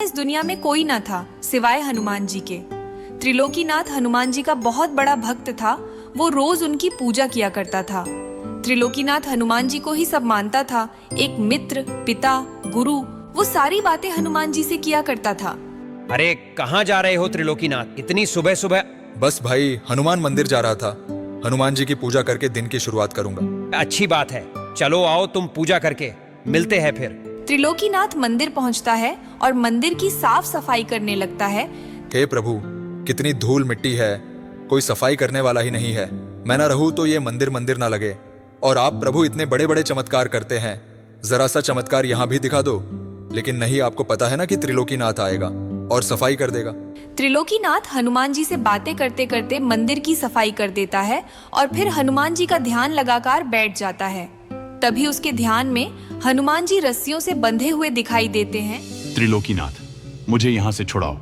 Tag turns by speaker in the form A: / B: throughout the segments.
A: इस दुनिया में कोई ना था सिवाय हनुमान जी के। त्रिलोकीनाथ हनुमान जी का बहुत बड़ा भक्त था। वो रोज उनकी पूजा किया करता था। त्रिलोकीनाथ हनुमान जी को ही सब मानता था, एक मित्र, पिता, गुरु। वो सारी बातें हनुमान जी से किया करता था।
B: अरे कहाँ जा रहे हो त्रिलोकीनाथ, इतनी सुबह सुबह?
C: बस भाई, हनुमान मंदिर जा रहा था। हनुमान जी की पूजा करके दिन की शुरुआत करूंगा।
B: अच्छी बात है, चलो आओ तुम पूजा करके मिलते हैं फिर।
A: त्रिलोकीनाथ मंदिर पहुंचता है और मंदिर की साफ सफाई करने लगता है।
C: हे प्रभु, कितनी धूल मिट्टी है, कोई सफाई करने वाला ही नहीं है। मैं ना रहूं तो ये मंदिर मंदिर ना लगे। और आप प्रभु इतने बड़े बड़े चमत्कार करते हैं, जरा सा चमत्कार यहाँ भी दिखा दो। लेकिन नहीं, आपको पता है ना कि त्रिलोकीनाथ आएगा और सफाई कर देगा।
A: त्रिलोकीनाथ हनुमान जी से बातें करते करते मंदिर की सफाई कर देता है और फिर हनुमान जी का ध्यान लगाकर बैठ जाता है। तभी उसके ध्यान में हनुमान जी रस्सियों से बंधे हुए दिखाई देते हैं।
D: त्रिलोकीनाथ, मुझे यहाँ से छुड़ाओ,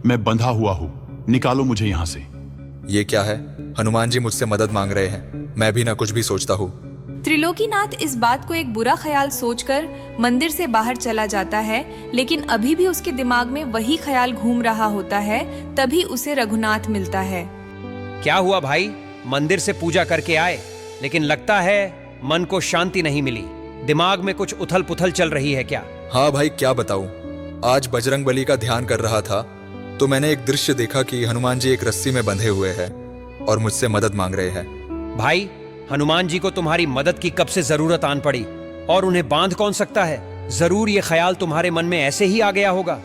D: मैं बंधा हुआ हूँ, निकालो मुझे यहाँ से।
C: ये क्या है? हनुमान जी मुझसे मदद मांग रहे हैं। मैं भी ना कुछ भी सोचता हूँ।
A: त्रिलोकीनाथ इस बात को एक बुरा ख्याल सोचकर मंदिर से बाहर चला जाता है, लेकिन अभी भी उसके दिमाग में वही ख्याल घूम रहा होता है। तभी उसे रघुनाथ मिलता है।
B: क्या हुआ भाई? मंदिर से पूजा करके आए, लेकिन लगता है मन को शांति नहीं मिली। दिमाग में कुछ उथल पुथल चल रही है क्या?
C: हाँ भाई, क्या बताऊं। आज बजरंगबली का ध्यान कर रहा था तो मैंने एक दृश्य देखा कि हनुमान जी एक रस्सी में बंधे हुए हैं और मुझसे मदद मांग रहे हैं।
B: भाई, हनुमान जी को तुम्हारी मदद की कब से जरूरत आन पड़ी, और उन्हें बांध कौन सकता है? जरूर ये ख्याल तुम्हारे मन में ऐसे ही आ गया होगा।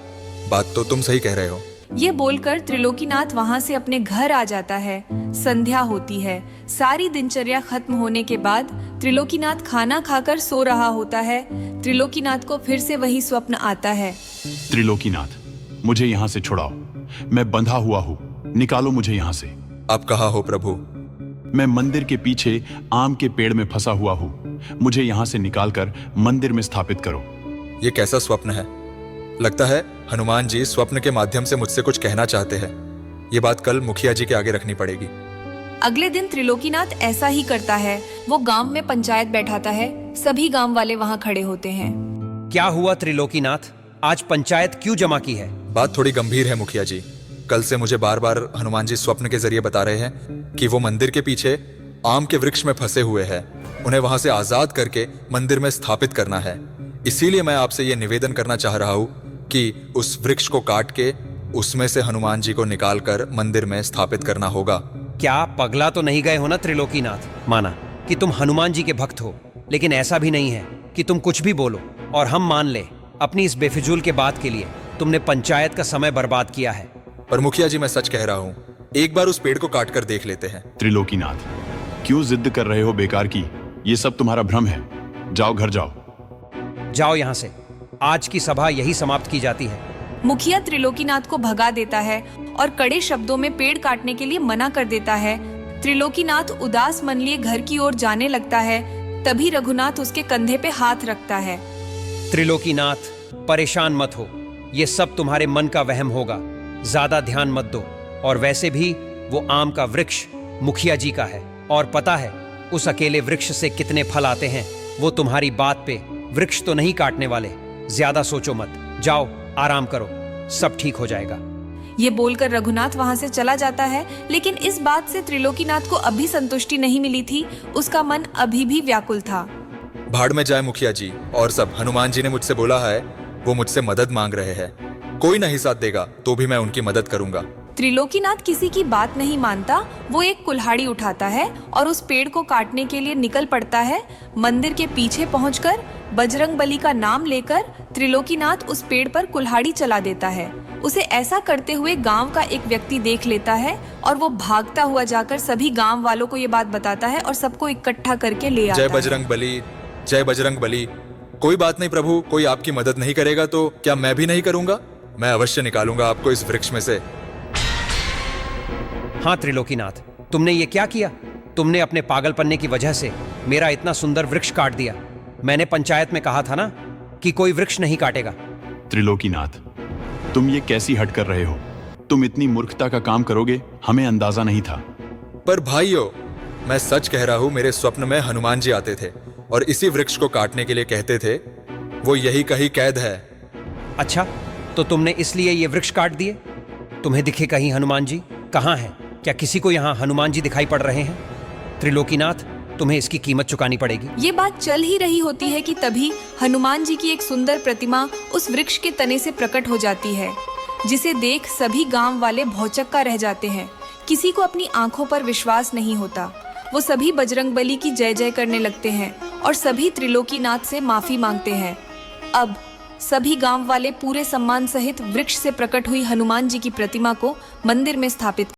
C: बात तो तुम सही कह रहे हो।
A: ये बोलकर त्रिलोकीनाथ वहाँ से अपने घर आ जाता है। संध्या होती है। सारी दिनचर्या खत्म होने के बाद त्रिलोकीनाथ खाना खाकर सो रहा होता है। त्रिलोकीनाथ को फिर से वही स्वप्न आता है।
D: त्रिलोकीनाथ, मुझे यहाँ से छुड़ाओ, मैं बंधा हुआ हूँ, निकालो मुझे यहाँ से।
C: आप कहाँ हो प्रभु?
D: मैं मंदिर के पीछे आम के पेड़ में फंसा हुआ हूँ, मुझे यहाँ से निकालकर मंदिर में स्थापित करो।
C: ये कैसा स्वप्न है? लगता है हनुमान जी स्वप्न के माध्यम से मुझसे कुछ कहना चाहते हैं। ये बात कल मुखिया जी के आगे रखनी पड़ेगी।
A: अगले दिन त्रिलोकीनाथ ऐसा ही करता है। वो गांव में पंचायत बैठाता है। सभी गांव वाले वहाँ खड़े होते हैं।
B: क्या हुआ त्रिलोकीनाथ, आज पंचायत क्यों जमा की है?
C: बात थोड़ी गंभीर है मुखिया जी। कल से मुझे बार बार हनुमान जी स्वप्न के जरिए बता रहे हैं कि वो मंदिर के पीछे आम के वृक्ष में फंसे हुए हैं। उन्हें वहां से आजाद करके मंदिर में स्थापित करना है। इसीलिए मैं आपसे ये निवेदन करना चाह रहा हूँ कि उस वृक्ष को काट के उसमें से हनुमान जी को निकालकर मंदिर में स्थापित करना होगा।
B: क्या पगला तो नहीं गए हो ना त्रिलोकीनाथ? माना कि तुम हनुमान जी के भक्त हो, लेकिन ऐसा भी नहीं है कि तुम कुछ भी बोलो और हम मान ले। अपनी इस बेफिजूल के बात के लिए तुमने पंचायत का समय बर्बाद किया है।
C: पर मुखिया जी, मैं सच कह रहा हूँ, एक बार उस पेड़ को काट कर देख लेते हैं।
D: त्रिलोकीनाथ, क्यों जिद कर रहे हो बेकार की? ये सब तुम्हारा भ्रम है। जाओ घर जाओ।
B: जाओ यहाँ से। आज की सभा यही समाप्त की जाती है।
A: मुखिया त्रिलोकीनाथ को भगा देता है और कड़े शब्दों में पेड़ काटने के लिए मना कर देता है। त्रिलोकीनाथ उदास मन लिए घर की ओर जाने लगता है। तभी रघुनाथ उसके कंधे पे हाथ रखता है।
B: त्रिलोकीनाथ, परेशान मत हो, ये सब तुम्हारे मन का वहम होगा। ज्यादा ध्यान मत दो। और वैसे भी वो आम का वृक्ष मुखिया जी का है, और पता है उस अकेले वृक्ष से कितने फल आते हैं। वो तुम्हारी बात पे वृक्ष तो नहीं काटने वाले। ज्यादा सोचो मत, जाओ आराम करो, सब ठीक हो जाएगा।
A: ये बोलकर रघुनाथ वहाँ से चला जाता है। लेकिन इस बात से त्रिलोकीनाथ को अभी संतुष्टि नहीं मिली थी। उसका मन अभी भी व्याकुल था।
C: भाड़ में जाए मुखिया जी और सब। हनुमान जी ने मुझसे बोला है, वो मुझसे मदद मांग रहे हैं। कोई नहीं साथ देगा तो भी मैं उनकी मदद करूंगा।
A: त्रिलोकीनाथ किसी की बात नहीं मानता। वो एक कुल्हाड़ी उठाता है और उस पेड़ को काटने के लिए निकल पड़ता है। मंदिर के पीछे पहुंचकर बजरंगबली का नाम लेकर त्रिलोकीनाथ उस पेड़ पर कुल्हाड़ी चला देता है। उसे ऐसा करते हुए गांव का एक व्यक्ति देख लेता है और वो भागता हुआ जाकर सभी गांव वालों को ये बात बताता है और सबको इकट्ठा करके ले आता है।
C: जय बजरंगबली, जय बजरंगबली। कोई बात नहीं प्रभु, कोई आपकी मदद नहीं करेगा तो क्या मैं भी नहीं करूंगा? मैं अवश्य निकालूंगा आपको इस वृक्ष में से।
B: हाँ त्रिलोकीनाथ, तुमने ये क्या किया? तुमने अपने पागलपन्ने की वजह से मेरा इतना सुंदर वृक्ष काट दिया। मैंने पंचायत में कहा था ना कि कोई वृक्ष नहीं काटेगा।
D: त्रिलोकीनाथ, तुम ये कैसी हट कर रहे हो? तुम इतनी मूर्खता का काम करोगे, हमें अंदाजा नहीं था।
C: पर भाइयों, मैं सच कह रहा हूँ, मेरे स्वप्न में हनुमान जी आते थे और इसी वृक्ष को काटने के लिए कहते थे वो यही कहीं कैद है।
B: अच्छा, तो तुमने इसलिए ये वृक्ष काट दिए? तुम्हें दिखे कहीं हनुमान जी? कहाँ हैं? क्या किसी को यहाँ हनुमान जी दिखाई पड़ रहे हैं? त्रिलोकीनाथ, तुम्हें इसकी कीमत चुकानी पड़ेगी।
A: ये बात चल ही रही होती है कि तभी हनुमान जी की एक सुंदर प्रतिमा उस वृक्ष के तने से प्रकट हो जाती है, जिसे देख सभी गांव वाले भौचक्का रह जाते हैं। किसी को अपनी आंखों पर विश्वास नहीं होता। वो सभी बजरंगबली की जय जय करने लगते हैं और सभी त्रिलोकीनाथ से माफी मांगते हैं। अब सभी गांव वाले पूरे सम्मान सहित वृक्ष से प्रकट हुई हनुमान जी की प्रतिमा को मंदिर में स्थापित